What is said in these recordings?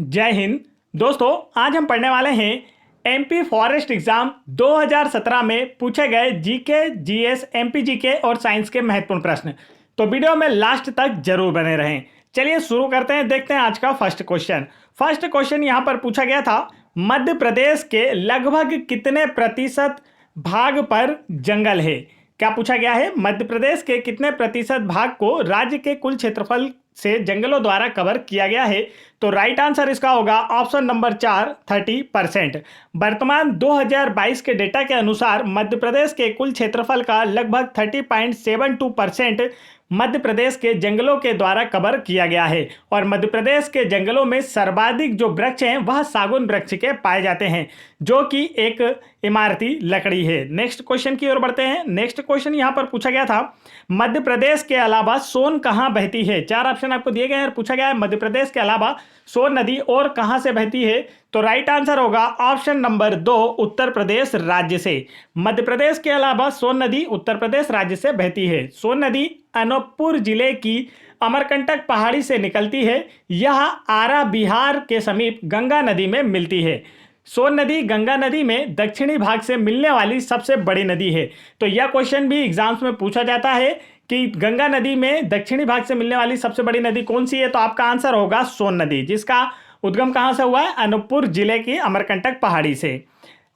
जय हिंद। दोस्तों, आज हम पढ़ने वाले हैं एमपी फॉरेस्ट एग्जाम 2017 में पूछे गए जीके, जीएस, एमपी जीके और साइंस के महत्वपूर्ण प्रश्न। तो वीडियो में लास्ट तक जरूर बने रहें। चलिए शुरू करते हैं, देखते हैं आज का फर्स्ट क्वेश्चन। फर्स्ट क्वेश्चन यहां पर पूछा गया था, मध्य प्रदेश के लगभग कितने प्रतिशत भाग पर जंगल है। क्या पूछा गया है, मध्य प्रदेश के कितने प्रतिशत भाग को राज्य के कुल क्षेत्रफल से जंगलों द्वारा कवर किया गया है। तो राइट आंसर इसका होगा ऑप्शन नंबर 4, 30%। वर्तमान 2022 के डेटा के अनुसार मध्य प्रदेश के कुल क्षेत्रफल का लगभग 30.72% मध्य प्रदेश के जंगलों के द्वारा कवर किया गया है। और मध्य प्रदेश के जंगलों में सर्वाधिक जो वृक्ष हैं वह सागौन वृक्ष के पाए जाते हैं, जो कि एक इमारती लकड़ी है। नेक्स्ट क्वेश्चन की ओर बढ़ते हैं। नेक्स्ट क्वेश्चन यहां पर पूछा गया था, मध्य प्रदेश के अलावा सोन कहां बहती है। चार ऑप्शन आपको दिए गए हैं और पूछा गया है मध्य प्रदेश के अलावा सोन नदी और कहां से बहती है। तो राइट आंसर होगा ऑप्शन नंबर 2, उत्तर प्रदेश राज्य से। मध्य प्रदेश के अलावा सोन नदी उत्तर प्रदेश राज्य से बहती है। सोन नदी अनूपपुर जिले की अमरकंटक पहाड़ी से निकलती है। यह आरा बिहार के समीप गंगा नदी में मिलती है। सोन नदी गंगा नदी में दक्षिणी भाग से मिलने वाली सबसे बड़ी नदी है। तो यह क्वेश्चन भी एग्जाम्स में पूछा जाता है कि गंगा नदी में दक्षिणी भाग से मिलने वाली सबसे बड़ी नदी कौन सी है। तो आपका आंसर होगा सोन नदी, जिसका उद्गम कहां से हुआ है, अनूपपुर जिले की अमरकंटक पहाड़ी से।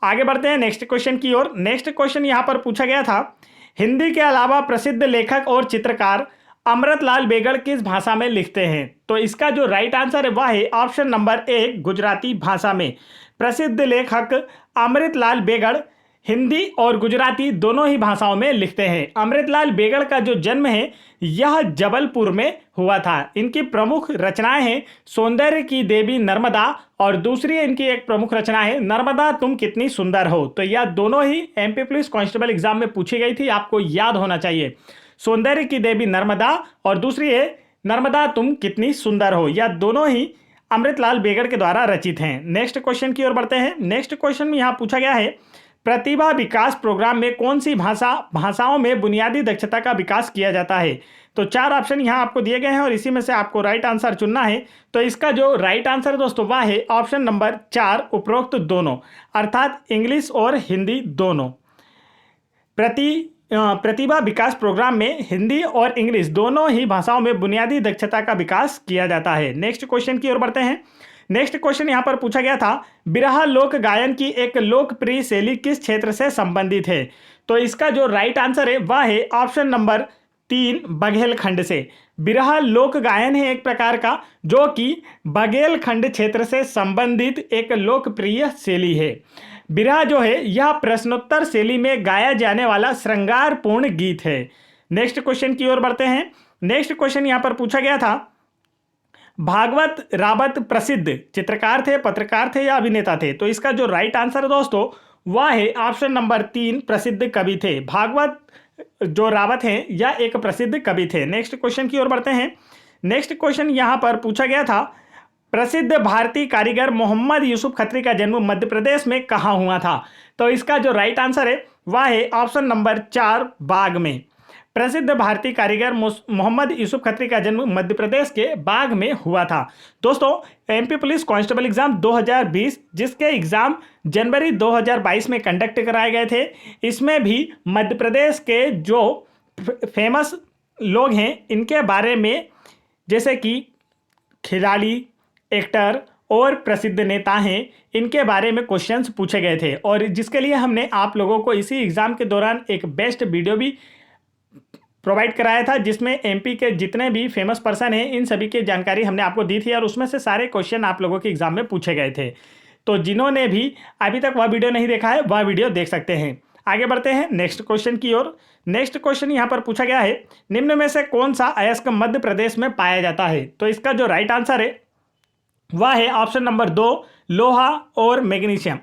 आगे बढ़ते हैं नेक्स्ट क्वेश्चन की ओर। नेक्स्ट क्वेश्चन यहां पर पूछा गया था, हिंदी के अलावा प्रसिद्ध लेखक और चित्रकार अमृतलाल बेगड़ किस भाषा में लिखते हैं। तो इसका जो राइट आंसर है वह है ऑप्शन नंबर 1, गुजराती भाषा में। प्रसिद्ध लेखक अमृतलाल बेगड़ हिंदी और गुजराती दोनों ही भाषाओं में लिखते हैं। अमृतलाल बेगड़ का जो जन्म है यह जबलपुर में हुआ था। इनकी प्रमुख रचनाएं हैं सौंदर्य की देवी नर्मदा, और दूसरी इनकी एक प्रमुख रचना है नर्मदा तुम कितनी सुंदर हो। तो यह दोनों ही एमपी पुलिस कांस्टेबल एग्जाम में पूछी गई थी, आपको याद होना चाहिए। सौंदर्य की देवी नर्मदा और दूसरी है नर्मदा तुम कितनी सुंदर हो। यह दोनों ही अमृतलाल बेगड़ के द्वारा रचित हैं। नेक्स्ट क्वेश्चन की ओर बढ़ते हैं। नेक्स्ट क्वेश्चन में यहां पूछा गया है, प्रतिभा विकास प्रोग्राम में कौन सी भाषाओं में बुनियादी दक्षता का विकास किया जाता है। तो चार ऑप्शन यहां आपको दिए गए हैं और इसी में से आपको राइट आंसर चुनना है। तो इसका जो राइट आंसर दोस्तों वह है ऑप्शन नंबर 4, उपरोक्त दोनों, अर्थात इंग्लिश और हिंदी दोनों। प्रतिभा विकास प्रोग्राम में हिंदी और इंग्लिश दोनों ही भाषाओं में बुनियादी दक्षता का विकास किया जाता है। नेक्स्ट क्वेश्चन की ओर बढ़ते हैं। नेक्स्ट क्वेश्चन यहां पर पूछा गया था, बिरहा लोक गायन की एक लोकप्रिय शैली किस क्षेत्र से संबंधित है। तो इसका जो राइट आंसर है वह है ऑप्शन नंबर 3, बघेलखंड से। बिरहा लोक गायन है एक प्रकार का जो कि बघेलखंड क्षेत्र से संबंधित एक लोकप्रिय शैली है। बिरहा जो है यह प्रश्नोत्तर शैली में गाया जाने वाला श्रृंगारपूर्ण गीत है। नेक्स्ट क्वेश्चन की ओर बढ़ते हैं। नेक्स्ट क्वेश्चन यहां पर पूछा गया था, भागवत रावत प्रसिद्ध चित्रकार थे, पत्रकार थे या अभिनेता थे। तो इसका जो राइट आंसर दोस्तों वह है ऑप्शन नंबर 3, प्रसिद्ध कवि थे। भागवत जो रावत हैं यह एक प्रसिद्ध कवि थे। नेक्स्ट क्वेश्चन की ओर बढ़ते हैं। नेक्स्ट क्वेश्चन यहां पर पूछा गया था, प्रसिद्ध भारतीय कारीगर मोहम्मद यूसुफ खत्री का जन्म मध्य प्रदेश में कहां हुआ था। तो इसका जो राइट आंसर है वह है ऑप्शन नंबर 4, बाग में। प्रसिद्ध भारतीय कारीगर मोहम्मद यूसुफ खत्री का जन्म मध्य प्रदेश के बाग में हुआ था। दोस्तों, एमपी पुलिस कांस्टेबल एग्जाम 2020 जिसके एग्जाम जनवरी 2022 में कंडक्ट कराए गए थे, इसमें भी मध्य प्रदेश के जो फेमस लोग हैं इनके बारे में, जैसे कि खिलाड़ी, एक्टर और प्रसिद्ध नेता हैं, इनके बारे में क्वेश्चंस पूछे गए थे। और जिसके लिए हमने आप लोगों को इसी एग्जाम के दौरान एक बेस्ट वीडियो भी प्रोवाइड कराया था, जिसमें एमपी के जितने भी फेमस पर्सन हैं इन सभी की जानकारी हमने आपको दी थी और उसमें से सारे क्वेश्चन आप लोगों के एग्जाम में पूछे गए थे। तो जिन्होंने भी अभी तक वह वीडियो नहीं देखा है वह वीडियो देख सकते हैं। आगे बढ़ते हैं नेक्स्ट क्वेश्चन की ओर। नेक्स्ट क्वेश्चन यहाँ पर पूछा गया है, निम्न में से कौन सा अयस्क मध्य प्रदेश में पाया जाता है। तो इसका जो राइट आंसर है वह है ऑप्शन नंबर 2, लोहा और मैग्नीशियम।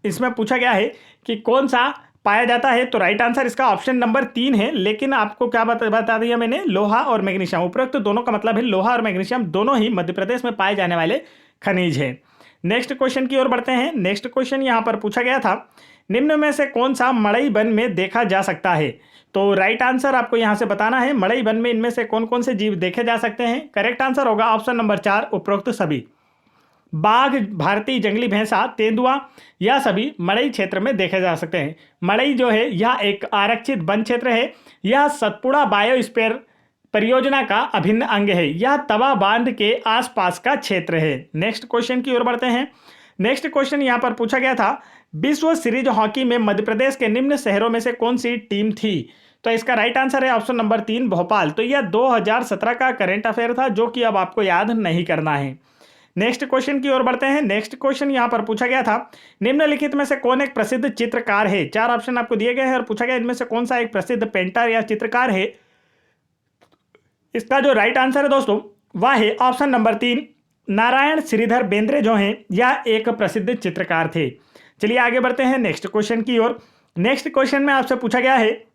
इसमें पूछा गया है कि कौन सा पाया जाता है। तो राइट आंसर इसका ऑप्शन नंबर 3 है, लेकिन आपको क्या बता दिया मैंने, लोहा और मैग्नीशियम। उपरोक्त दोनों का मतलब है लोहा और मैग्नीशियम दोनों ही मध्य प्रदेश में पाए जाने वाले खनिज हैं। नेक्स्ट क्वेश्चन की ओर बढ़ते हैं। नेक्स्ट क्वेश्चन यहाँ पर पूछा गया था, निम्न में से कौन सा मड़ई वन में देखा जा सकता है। तो राइट आंसर आपको यहाँ से बताना है, मड़ई वन में इनमें से कौन कौन से जीव देखे जा सकते हैं। करेक्ट आंसर होगा ऑप्शन नंबर 4, उपरोक्त सभी। बाघ, भारतीय जंगली भैंसा, तेंदुआ, यह सभी मड़ई क्षेत्र में देखे जा सकते हैं। मड़ई जो है यह एक आरक्षित वन क्षेत्र है। यह सतपुड़ा बायोस्फीयर परियोजना का अभिन्न अंग है। यह तवा बांध के आसपास का क्षेत्र है। नेक्स्ट क्वेश्चन की ओर बढ़ते हैं। नेक्स्ट क्वेश्चन यहां पर पूछा गया था, विश्व सीरीज हॉकी में मध्य प्रदेश के निम्न शहरों में से कौन सी टीम थी? तो इसका राइट आंसर है ऑप्शन नंबर 3 भोपाल। तो यह 2017 का करंट अफेयर था जो कि अब आपको याद नहीं करना है। नेक्स्ट क्वेश्चन की ओर बढ़ते हैं। नेक्स्ट क्वेश्चन यहां पर पूछा गया था, निम्नलिखित में से कौन एक प्रसिद्ध चित्रकार है? 4 ऑप्शन आपको दिए गए हैं और पूछा गया इनमें से कौन सा एक प्रसिद्ध पेंटर या चित्रकार है। इसका जो राइट आंसर है दोस्तों वह है ऑप्शन नंबर 3 नारायण श्रीधर बेंद्रे जो हैं यह एक प्रसिद्ध चित्रकार थे। चलिए आगे बढ़ते हैं नेक्स्ट क्वेश्चन की ओर। नेक्स्ट क्वेश्चन में आपसे पूछा गया है,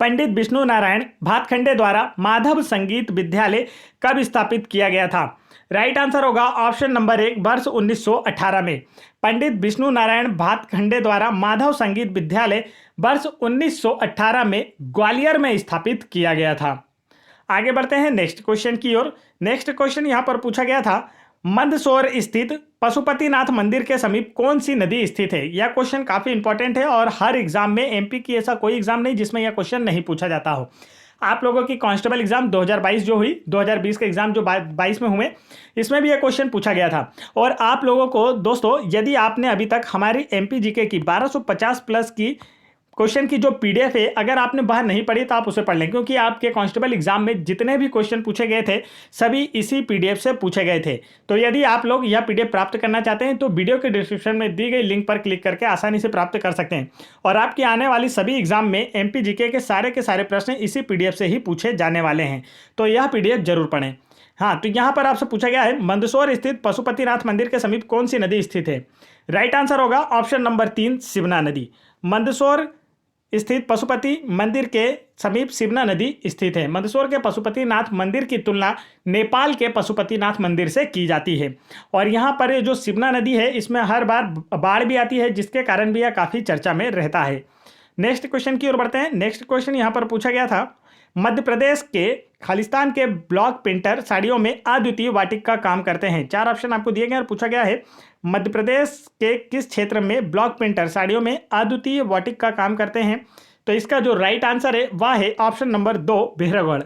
पंडित विष्णु नारायण भातखंडे द्वारा माधव संगीत विद्यालय कब स्थापित किया गया था? राइट आंसर होगा ऑप्शन नंबर 1 वर्ष 1918 में। पंडित विष्णु नारायण भातखंडे द्वारा माधव संगीत विद्यालय वर्ष 1918 में ग्वालियर में स्थापित किया गया था। आगे बढ़ते हैं नेक्स्ट क्वेश्चन की ओर। नेक्स्ट क्वेश्चन यहां पर पूछा गया था, मंदसौर स्थित पशुपतिनाथ मंदिर के समीप कौन सी नदी स्थित है? यह क्वेश्चन काफी इंपॉर्टेंट है और हर एग्जाम में, एमपी की ऐसा कोई एग्जाम नहीं जिसमें यह क्वेश्चन नहीं पूछा जाता हो। आप लोगों की कांस्टेबल एग्जाम 2022 जो हुई, 2020 के एग्जाम जो 22 में हुए, इसमें भी यह क्वेश्चन पूछा गया था। और आप लोगों को दोस्तों, यदि आपने अभी तक हमारी एमपी जीके की 1250 प्लस की क्वेश्चन की जो पीडीएफ है, अगर आपने बाहर नहीं पढ़ी तो आप उसे पढ़ लें, क्योंकि आपके कांस्टेबल एग्जाम में जितने भी क्वेश्चन पूछे गए थे सभी इसी पीडीएफ से पूछे गए थे। तो यदि आप लोग यह पीडीएफ प्राप्त करना चाहते हैं तो वीडियो के डिस्क्रिप्शन में दी गई लिंक पर क्लिक करके आसानी से प्राप्त कर सकते हैं। और आपकी आने वाली सभी एग्जाम में एमपी जीके के सारे प्रश्न इसी पीडीएफ से ही पूछे जाने वाले हैं। तो यह पीडीएफ जरूर पढ़ें। हाँ, तो यहाँ पर आपसे पूछा गया है, मंदसौर स्थित पशुपतिनाथ मंदिर के समीप कौन सी नदी स्थित है? राइट आंसर होगा ऑप्शन नंबर 3 शिवना नदी। मंदसौर स्थित पशुपति मंदिर के समीप शिवना नदी स्थित है। मंदसौर के पशुपतिनाथ मंदिर की तुलना नेपाल के पशुपतिनाथ मंदिर से की जाती है। और यहाँ पर ये जो शिवना नदी है इसमें हर बार बाढ़ भी आती है, जिसके कारण भी यह काफ़ी चर्चा में रहता है। नेक्स्ट क्वेश्चन की ओर बढ़ते हैं। नेक्स्ट क्वेश्चन यहाँ पर पूछा गया था, मध्य प्रदेश के खालिस्तान के ब्लॉक पेंटर साड़ियों में अद्वितीय वाटिक का काम करते हैं। 4 ऑप्शन आपको दिए गए और पूछा गया है, मध्य प्रदेश के किस क्षेत्र में ब्लॉक पेंटर साड़ियों में अद्वितीय वाटिक का काम करते हैं? तो इसका जो राइट आंसर है वह है ऑप्शन नंबर 2 भैरवगढ़।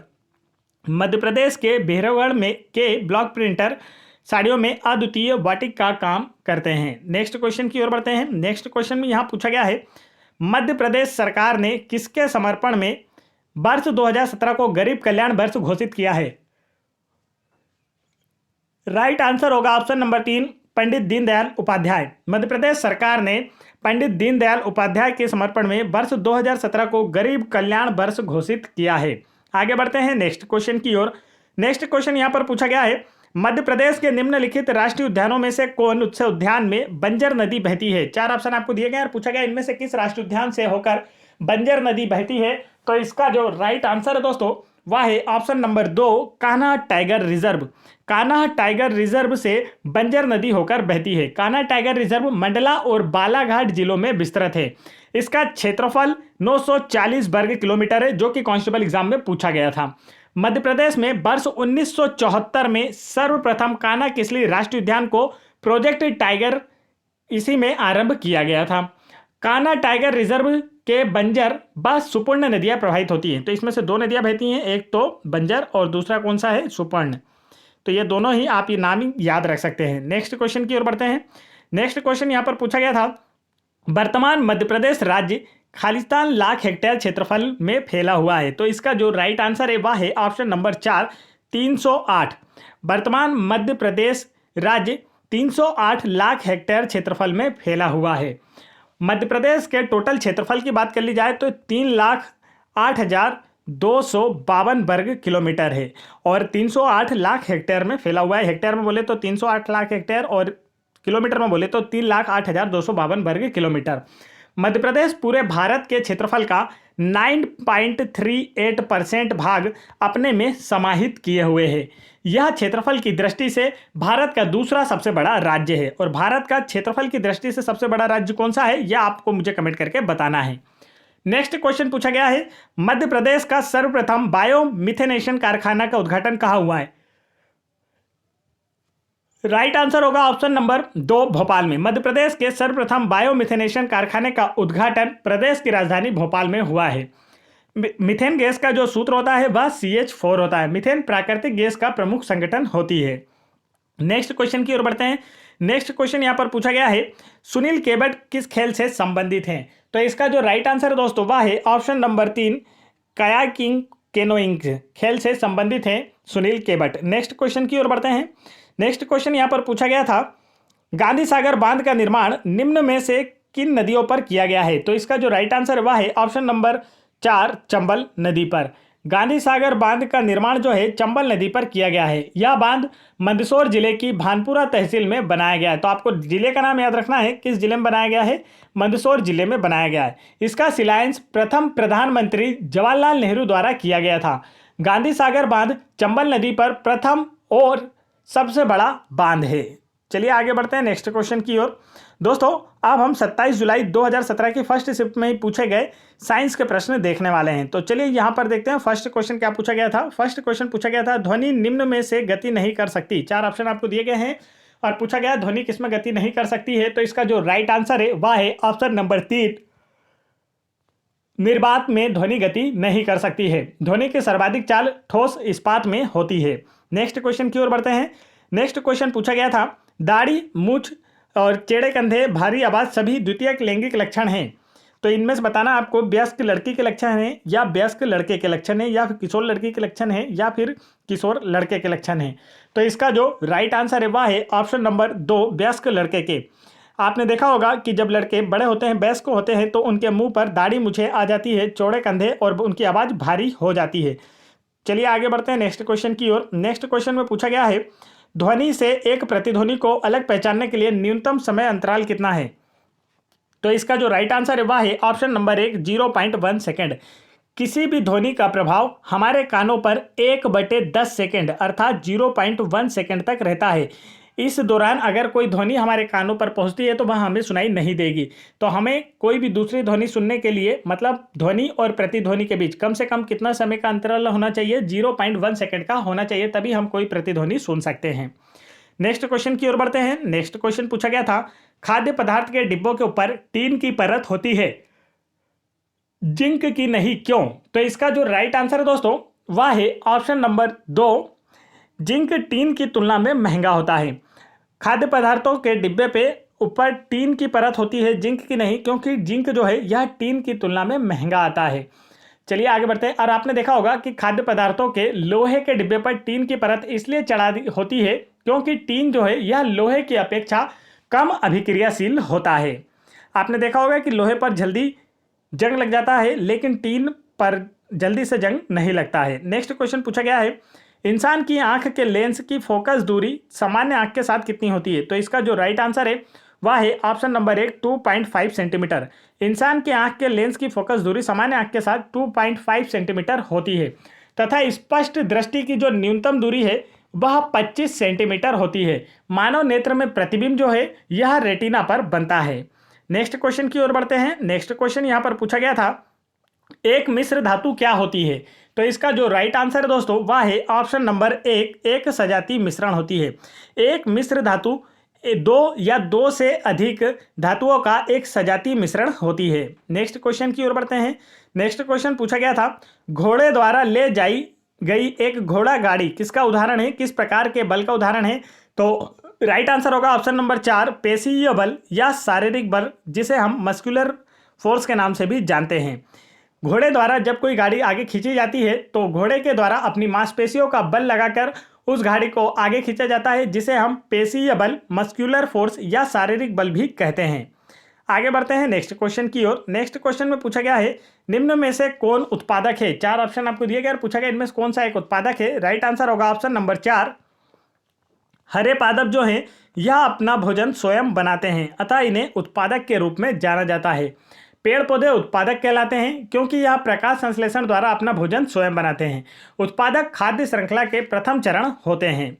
मध्य प्रदेश के भैरवगढ़ में के ब्लॉक प्रिंटर साड़ियों में अद्वितीय वाटिक का काम करते हैं। नेक्स्ट क्वेश्चन की ओर बढ़ते हैं। नेक्स्ट क्वेश्चन में यहाँ पूछा गया है, मध्य प्रदेश सरकार ने किसके समर्पण में वर्ष 2017 को गरीब कल्याण वर्ष घोषित किया है? राइट आंसर होगा ऑप्शन नंबर 3 पंडित दीनदयाल उपाध्याय। मध्य प्रदेश सरकार ने पंडित दीनदयाल उपाध्याय के समर्पण में वर्ष 2017 को गरीब कल्याण वर्ष घोषित किया है। आगे बढ़ते हैं नेक्स्ट क्वेश्चन की ओर। नेक्स्ट क्वेश्चन यहां पर पूछा गया है, मध्य प्रदेश के निम्नलिखित राष्ट्रीय उद्यानों में से कौन से उद्यान में बंजर नदी बहती है? 4 ऑप्शन आपको दिए गए और पूछा गया इनमें से किस राष्ट्रीय उद्यान से होकर बंजर नदी बहती है? तो इसका जो राइट आंसर है दोस्तों वह है option number 2 Kanha tiger reserve. Kanha tiger reserve से बंजर नदी होकर बहती है। कान्हा टाइगर रिजर्व मंडला और बालाघाट जिलों में विस्तृत है। इसका क्षेत्रफल 940 वर्ग किलोमीटर है, जो कि कांस्टेबल एग्जाम में पूछा गया था। मध्य प्रदेश में वर्ष 1974 में सर्वप्रथम कान्हा किसली राष्ट्रीय उद्यान को प्रोजेक्ट टाइगर इसी में आरंभ किया गया था। कान्हा टाइगर रिजर्व के बंजर व सुपर्ण नदियां प्रवाहित होती हैं। तो इसमें से 2 नदियां बहती हैं, एक तो बंजर और दूसरा कौन सा है? सुपर्ण। तो ये दोनों ही आप ये नाम ही याद रख सकते हैं। नेक्स्ट क्वेश्चन की ओर बढ़ते हैं। नेक्स्ट क्वेश्चन यहाँ पर पूछा गया था, वर्तमान मध्य प्रदेश राज्य खालिस्तान लाख हेक्टेयर क्षेत्रफल में फैला हुआ है। तो इसका जो राइट आंसर है वह है ऑप्शन नंबर 4 308। वर्तमान मध्य प्रदेश राज्य 308 लाख हेक्टेयर क्षेत्रफल में फैला हुआ है। मध्य प्रदेश के टोटल क्षेत्रफल की बात कर ली जाए तो 3,08,252 वर्ग किलोमीटर है और 308 लाख हेक्टेयर में फैला हुआ है। हेक्टेयर में बोले तो 308 लाख हेक्टेयर और किलोमीटर में बोले तो 3,08,252 वर्ग किलोमीटर। मध्य प्रदेश पूरे भारत के क्षेत्रफल का 9.38% भाग अपने में समाहित किए हुए है। यह क्षेत्रफल की दृष्टि से भारत का दूसरा सबसे बड़ा राज्य है। और भारत का क्षेत्रफल की दृष्टि से सबसे बड़ा राज्य कौन सा है, यह आपको मुझे कमेंट करके बताना है। नेक्स्ट क्वेश्चन पूछा गया है, मध्य प्रदेश का सर्वप्रथम बायो मिथेनेशन कारखाना का उद्घाटन कहाँ हुआ है? राइट आंसर होगा ऑप्शन नंबर 2 भोपाल में। मध्य प्रदेश के सर्वप्रथम बायोमिथेनेशन कारखाने का उद्घाटन प्रदेश की राजधानी भोपाल में हुआ है। मीथेन गैस का जो सूत्र होता है वह CH4 होता है। मीथेन प्राकृतिक गैस का प्रमुख संगठन होती है। नेक्स्ट क्वेश्चन की ओर बढ़ते हैं। नेक्स्ट क्वेश्चन यहां पर पूछा गया है, सुनील केवट किस खेल से संबंधित हैं? तो इसका जो राइट आंसर दोस्तों वह है ऑप्शन नंबर 3 कयाकिंग कैनोइंग खेल से संबंधित हैं सुनील केवट। नेक्स्ट क्वेश्चन की ओर बढ़ते हैं। नेक्स्ट क्वेश्चन यहां पर पूछा गया था, गांधी सागर बांध का निर्माण निम्न में से किन नदियों पर किया गया है? तो इसका जो राइट आंसर वह है ऑप्शन नंबर 4 चंबल नदी पर। गांधी सागर बांध का निर्माण जो है चंबल नदी पर किया गया है। यह बांध मंदसौर जिले की भानपुरा तहसील में बनाया गया है। तो आपको जिले का नाम याद रखना है, किस जिले में बनाया गया है? मंदसौर जिले में बनाया गया है। इसका शिलान्यास प्रथम प्रधानमंत्री जवाहरलाल नेहरू द्वारा किया गया था। गांधी सागर बांध चंबल नदी पर प्रथम और सबसे बड़ा बांध है। चलिए आगे बढ़ते हैं नेक्स्ट क्वेश्चन की ओर। दोस्तों अब हम 27 जुलाई 2017 की फर्स्ट शिफ्ट में ही पूछे गए साइंस के प्रश्न देखने वाले हैं। तो चलिए यहां पर देखते हैं फर्स्ट क्वेश्चन क्या पूछा गया था। फर्स्ट क्वेश्चन पूछा गया था, ध्वनि निम्न में से गति नहीं कर सकती। 4 ऑप्शन आपको दिए गए हैं और पूछा गया ध्वनि किस में गति नहीं कर सकती है। तो इसका जो राइट आंसर है वह है ऑप्शन नंबर 3 निर्वात में ध्वनि गति नहीं कर सकती है। ध्वनि की सर्वाधिक चाल ठोस इस्पात में होती है। नेक्स्ट क्वेश्चन की ओर बढ़ते हैं। नेक्स्ट क्वेश्चन पूछा गया था, दाढ़ी मूछ और टेढ़े कंधे भारी आवाज सभी द्वितीयक लैंगिक लक्षण हैं। तो इनमें से बताना आपको वयस्क लड़की के लक्षण हैं या वयस्क लड़के के लक्षण हैं या फिर किशोर लड़की के लक्षण हैं या फिर किशोर लड़के के लक्षण हैं। तो इसका जो राइट आंसर है वह है ऑप्शन नंबर 2 वयस्क लड़के के। आपने देखा होगा कि जब लड़के बड़े होते हैं, वयस्क होते हैं, तो उनके मुंह पर दाढ़ी मूछें आ जाती है, चौड़े कंधे और उनकी आवाज़ भारी हो जाती है। चलिए आगे बढ़ते हैं नेक्स्ट क्वेश्चन की ओर। नेक्स्ट क्वेश्चन में पूछा गया है, ध्वनि से एक प्रतिध्वनि को अलग पहचानने के लिए न्यूनतम समय अंतराल कितना है? तो इसका जो राइट आंसर है वह है ऑप्शन नंबर 1 0.1 सेकेंड। किसी भी ध्वनि का प्रभाव हमारे कानों पर 1/10 सेकेंड अर्थात 0.1 सेकेंड तक रहता है। इस दौरान अगर कोई ध्वनि हमारे कानों पर पहुंचती है तो वह हमें सुनाई नहीं देगी। तो हमें कोई भी दूसरी ध्वनि सुनने के लिए मतलब ध्वनि और प्रतिध्वनि के बीच कम से कम कितना समय का अंतराल होना चाहिए? 0.1 सेकेंड का होना चाहिए, तभी हम कोई प्रतिध्वनि सुन सकते हैं। नेक्स्ट क्वेश्चन की ओर बढ़ते हैं। नेक्स्ट क्वेश्चन पूछा गया था, खाद्य पदार्थ के डिब्बों के ऊपर टीन की परत होती है, जिंक की नहीं, क्यों? तो इसका जो राइट आंसर है दोस्तों वह है ऑप्शन नंबर 2 जिंक टीन की तुलना में महंगा होता है। खाद्य पदार्थों के डिब्बे पे ऊपर टीन की परत होती है, जिंक की नहीं, क्योंकि जिंक जो है यह टीन की तुलना में महंगा आता है। चलिए आगे बढ़ते हैं। और आपने देखा होगा कि खाद्य पदार्थों के लोहे के डिब्बे पर टीन की परत इसलिए चढ़ा होती है क्योंकि टीन जो है यह लोहे की अपेक्षा कम अभिक्रियाशील होता है। आपने देखा होगा कि लोहे पर जल्दी जंग लग जाता है लेकिन टीन पर जल्दी से जंग नहीं लगता है। नेक्स्ट क्वेश्चन पूछा गया है, इंसान की आंख के लेंस की फोकस दूरी सामान्य आंख के साथ कितनी होती है? तो इसका जो राइट आंसर है वह है ऑप्शन नंबर 1 2.5 सेंटीमीटर। इंसान के आंख के लेंस की फोकस दूरी सामान्य आंख के साथ 2.5 सेंटीमीटर होती है तथा स्पष्ट दृष्टि की जो न्यूनतम दूरी है वह 25 सेंटीमीटर होती है। मानव नेत्र में प्रतिबिंब जो है यह रेटिना पर बनता है। नेक्स्ट क्वेश्चन की ओर बढ़ते हैं। नेक्स्ट क्वेश्चन यहाँ पर पूछा गया था, एक मिश्र धातु क्या होती है? तो इसका जो राइट आंसर है दोस्तों वह है ऑप्शन नंबर 1 एक सजातीय मिश्रण होती है। एक मिश्र धातु 2 या 2 से अधिक धातुओं का एक सजातीय मिश्रण होती है। नेक्स्ट क्वेश्चन की ओर बढ़ते हैं। नेक्स्ट क्वेश्चन पूछा गया था, घोड़े द्वारा ले जाई गई एक घोड़ा गाड़ी किसका उदाहरण है, किस प्रकार के बल का उदाहरण है? तो राइट आंसर होगा ऑप्शन नंबर 4 पेशीय बल या शारीरिक बल, जिसे हम मस्कुलर फोर्स के नाम से भी जानते हैं। घोड़े द्वारा जब कोई गाड़ी आगे खींची जाती है तो घोड़े के द्वारा अपनी मांसपेशियों का बल लगाकर उस गाड़ी को आगे खींचा जाता है, जिसे हम पेशीय बल, मस्कुलर फोर्स या शारीरिक बल भी कहते हैं। आगे बढ़ते हैं नेक्स्ट क्वेश्चन की ओर। नेक्स्ट क्वेश्चन में पूछा गया है, निम्न में से कौन उत्पादक है? 4 ऑप्शन आपको दिए गए और पूछा गया इनमें से कौन सा एक उत्पादक है। राइट आंसर होगा ऑप्शन नंबर 4 हरे पादप जो हैं यह अपना भोजन स्वयं बनाते हैं अतः इन्हें उत्पादक के रूप में जाना जाता है। पेड़ पौधे उत्पादक कहलाते हैं क्योंकि यह प्रकाश संश्लेषण द्वारा अपना भोजन स्वयं बनाते हैं। उत्पादक खाद्य श्रृंखला के प्रथम चरण होते हैं।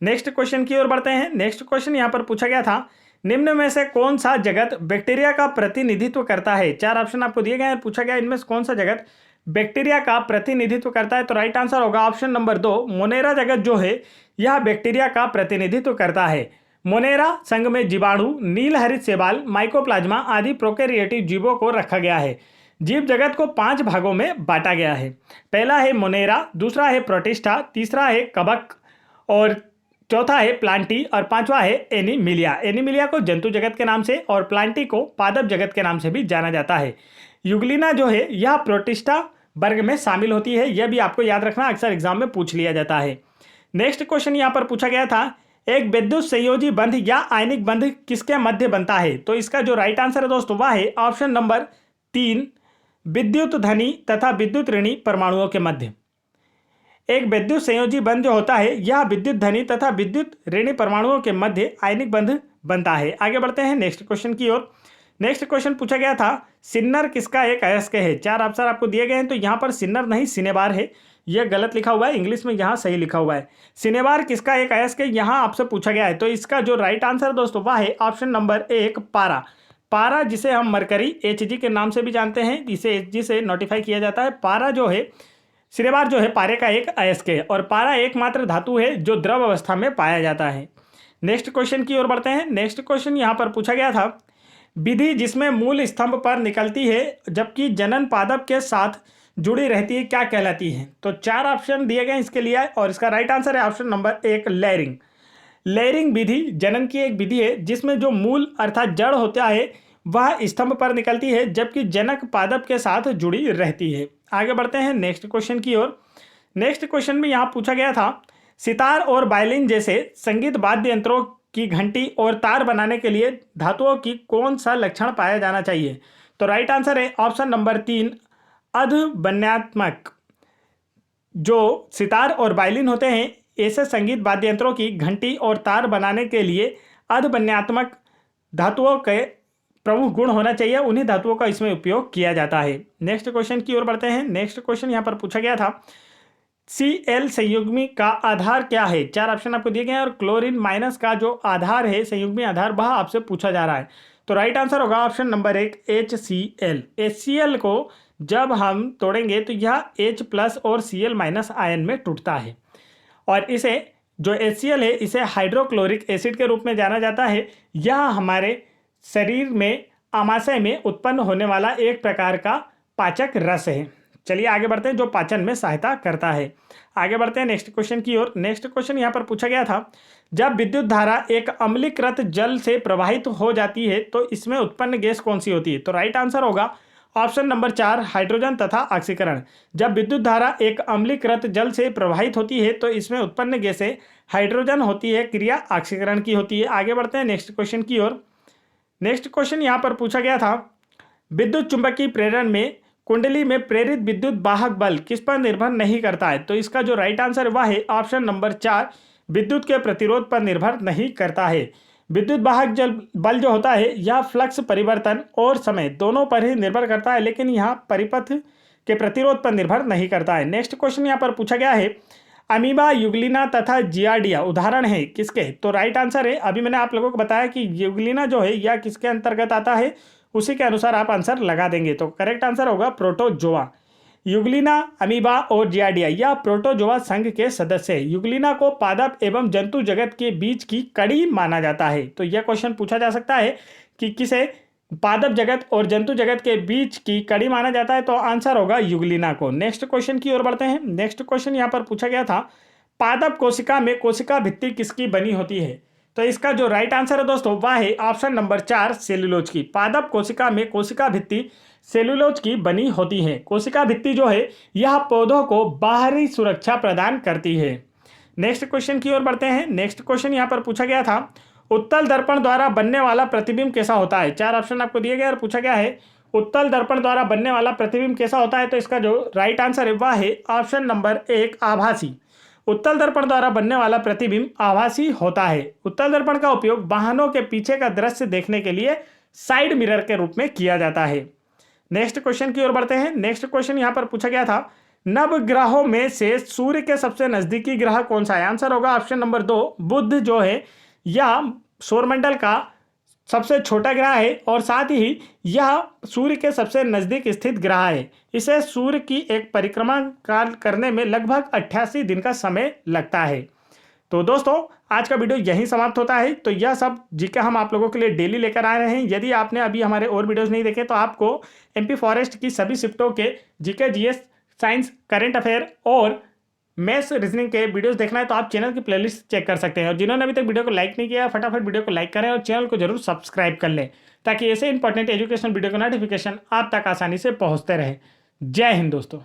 नेक्स्ट क्वेश्चन की ओर बढ़ते हैं। नेक्स्ट क्वेश्चन यहाँ पर पूछा गया था, निम्न में से कौन सा जगत बैक्टीरिया का प्रतिनिधित्व करता है? 4 ऑप्शन आपको दिए गए हैं, पूछा गया इनमें से कौन सा जगत बैक्टीरिया का प्रतिनिधित्व करता है? तो राइट आंसर होगा ऑप्शन नंबर 2, मोनेरा जगत जो है यह बैक्टीरिया का प्रतिनिधित्व करता है। मोनेरा संघ में जीवाणु, नीलहरित शैवाल, माइकोप्लाज्मा आदि प्रोकैरियोटिक जीवों को रखा गया है। जीव जगत को 5 भागों में बांटा गया है। पहला है मोनेरा, दूसरा है प्रोटिस्टा, तीसरा है कवक और चौथा है प्लांटी और पांचवा है एनीमिलिया। एनीमिलिया को जंतु जगत के नाम से और प्लांटी को पादप जगत के नाम से भी जाना जाता है। यूग्लिना जो है यह प्रोटिस्टा वर्ग में शामिल होती है। यह भी आपको याद रखना, अक्सर एग्जाम में पूछ लिया जाता है। नेक्स्ट क्वेश्चन यहाँ पर पूछा गया था, एक विद्युत संयोजी बंध या आयनिक बंध किसके मध्य बनता है? तो इसका जो राइट आंसर है दोस्तों वह है ऑप्शन नंबर 3, विद्युत धनी तथा विद्युत ऋणी परमाणुओं के मध्य। एक विद्युत संयोजी बंध जो होता है यह विद्युत धनी तथा विद्युत ऋणी परमाणुओं के मध्य आयनिक बंध बनता है। आगे बढ़ते हैं नेक्स्ट क्वेश्चन की ओर। नेक्स्ट क्वेश्चन पूछा गया था, सिन्नर किसका एक अयस्क है? 4 ऑप्शन आपको दिए गए हैं, तो यहाँ पर सिन्नर नहीं सिनेबार है, यह गलत लिखा हुआ है, इंग्लिश में यहाँ सही लिखा हुआ है। सिनेबार किसका एक अयस्क है यहाँ आपसे पूछा गया है, तो इसका जो राइट आंसर दोस्तों वह है ऑप्शन नंबर 1, पारा। पारा जिसे हम मरकरी Hg के नाम से भी जानते हैं, इसे Hg से नोटिफाई किया जाता है। पारा जो है, सिनेबार जो है पारे का एक अयस्क है और पारा एकमात्र धातु है जो द्रव अवस्था में पाया जाता है। नेक्स्ट क्वेश्चन की ओर बढ़ते हैं। नेक्स्ट क्वेश्चन यहाँ पर पूछा गया था, विधि जिसमें मूल स्तंभ पर निकलती है जबकि जनन पादप के साथ जुड़ी रहती है क्या कहलाती है? तो 4 ऑप्शन दिए गए इसके लिए और इसका राइट आंसर है ऑप्शन नंबर 1, लेयरिंग। लेयरिंग विधि जनन की एक विधि है जिसमें जो मूल अर्थात जड़ होता है वह स्तंभ पर निकलती है जबकि जनक पादप के साथ जुड़ी रहती है। आगे बढ़ते हैं नेक्स्ट क्वेश्चन की ओर। नेक्स्ट क्वेश्चन में यहाँ पूछा गया था, सितार और वायलिन जैसे संगीत वाद्य यंत्रों की घंटी और तार बनाने के लिए धातुओं की कौन सा लक्षण पाया जाना चाहिए? तो राइट आंसर है ऑप्शन नंबर 3, अर्धबन्यात्मक। जो सितार और वायलिन होते हैं ऐसे संगीत वाद्य यंत्रों की घंटी और तार बनाने के लिए अर्धबन्यात्मक धातुओं के प्रमुख गुण होना चाहिए, उन्हीं धातुओं का इसमें उपयोग किया जाता है। नेक्स्ट क्वेश्चन की ओर बढ़ते हैं। नेक्स्ट क्वेश्चन यहाँ पर पूछा गया था, Cl संयुग्मी का आधार क्या है? 4 ऑप्शन आपको दिए गए हैं और क्लोरीन माइनस का जो आधार है संयुग्मी आधार वह आपसे पूछा जा रहा है। तो राइट आंसर होगा ऑप्शन नंबर 1, HCl। HCl को जब हम तोड़ेंगे तो यह H+ और Cl- आयन में टूटता है और इसे जो HCl है इसे हाइड्रोक्लोरिक एसिड के रूप में जाना जाता है। यह हमारे शरीर में आमाशय में उत्पन्न होने वाला एक प्रकार का पाचक रस है। चलिए आगे बढ़ते हैं, जो पाचन में सहायता करता है। आगे बढ़ते हैं नेक्स्ट क्वेश्चन की ओर। नेक्स्ट क्वेश्चन यहाँ पर पूछा गया था, जब विद्युत धारा एक अम्लीकृत जल से प्रवाहित हो जाती है तो इसमें उत्पन्न गैस कौन सी होती है? तो राइट आंसर होगा ऑप्शन नंबर 4, हाइड्रोजन तथा ऑक्सीकरण। जब विद्युत धारा एक अम्लीकृत जल से प्रवाहित होती है तो इसमें उत्पन्न गैसें हाइड्रोजन होती है, क्रिया ऑक्सीकरण की होती है। आगे बढ़ते हैं नेक्स्ट क्वेश्चन की ओर। नेक्स्ट क्वेश्चन यहाँ पर पूछा गया था, विद्युत चुंबकीय प्रेरण में कुंडली में प्रेरित विद्युत वाहक बल किस पर निर्भर नहीं करता है? तो इसका जो राइट आंसर वह है ऑप्शन नंबर 4, विद्युत के प्रतिरोध पर निर्भर नहीं करता है। विद्युत वाहक बल जो होता है यह फ्लक्स परिवर्तन और समय दोनों पर ही निर्भर करता है, लेकिन यहाँ परिपथ के प्रतिरोध पर निर्भर नहीं करता है। नेक्स्ट क्वेश्चन यहाँ पर पूछा गया है, अमीबा, यूग्लिना तथा जियार्डिया उदाहरण है किसके? तो राइट आंसर है, अभी मैंने आप लोगों को बताया कि यूग्लिना जो है यह किसके अंतर्गत आता है, उसी के अनुसार आप आंसर लगा देंगे। तो करेक्ट आंसर होगा प्रोटोजोआ। यूग्लिना, अमीबा और जियार्डिया यह प्रोटोजोआ संघ के सदस्य है। यूग्लिना को पादप एवं जंतु जगत के बीच की कड़ी माना जाता है। तो यह क्वेश्चन पूछा जा सकता है कि किसे पादप जगत और जंतु जगत के बीच की कड़ी माना जाता है, तो आंसर होगा यूग्लिना को। नेक्स्ट क्वेश्चन की ओर बढ़ते हैं। नेक्स्ट क्वेश्चन यहाँ पर पूछा गया था, पादप कोशिका में कोशिका भित्ति किसकी बनी होती है? तो इसका जो राइट आंसर है दोस्तों वह है ऑप्शन नंबर 4, सेलुलोज की। पादप कोशिका में कोशिका भित्ति सेलुलोज की बनी होती है। कोशिका भित्ति जो है यह पौधों को बाहरी सुरक्षा प्रदान करती है। नेक्स्ट क्वेश्चन की ओर बढ़ते हैं। नेक्स्ट क्वेश्चन यहाँ पर पूछा गया था, उत्तल दर्पण द्वारा बनने वाला प्रतिबिंब कैसा होता है? 4 ऑप्शन आपको दिए गए और पूछा गया है उत्तल दर्पण द्वारा बनने वाला प्रतिबिंब कैसा होता है? तो इसका जो राइट आंसर है वह है ऑप्शन नंबर 1, आभासी। उत्तल दर्पण द्वारा बनने वाला प्रतिबिंब आभासी होता है। उत्तल दर्पण का उपयोग वाहनों के पीछे का दृश्य देखने के लिए साइड मिरर के रूप में किया जाता है। नेक्स्ट क्वेश्चन की ओर बढ़ते हैं। नेक्स्ट क्वेश्चन यहाँ पर पूछा गया था, नवग्रहों में से सूर्य के सबसे नजदीकी ग्रह कौन सा है? आंसर होगा ऑप्शन नंबर 2, बुध जो है यह सौरमंडल का सबसे छोटा ग्रह है और साथ ही यह सूर्य के सबसे नज़दीक स्थित ग्रह है। इसे सूर्य की एक परिक्रमा काल करने में लगभग 88 दिन का समय लगता है। तो दोस्तों आज का वीडियो यहीं समाप्त होता है। तो यह सब जीके हम आप लोगों के लिए डेली लेकर आ रहे हैं। यदि आपने अभी हमारे और वीडियोस नहीं देखे तो आपको एमपी फॉरेस्ट की सभी शिफ्टों के GK, GS, science, current affair और मैथ्स, रीजनिंग के वीडियोस देखना है तो आप चैनल की प्लेलिस्ट चेक कर सकते हैं। और जिन्होंने अभी तक वीडियो को लाइक नहीं किया फटाफट वीडियो को लाइक करें और चैनल को जरूर सब्सक्राइब कर लें ताकि ऐसे इंपॉर्टेंट एजुकेशनल वीडियो का नोटिफिकेशन आप तक आसानी से पहुंचते रहे। जय हिंद दोस्तों।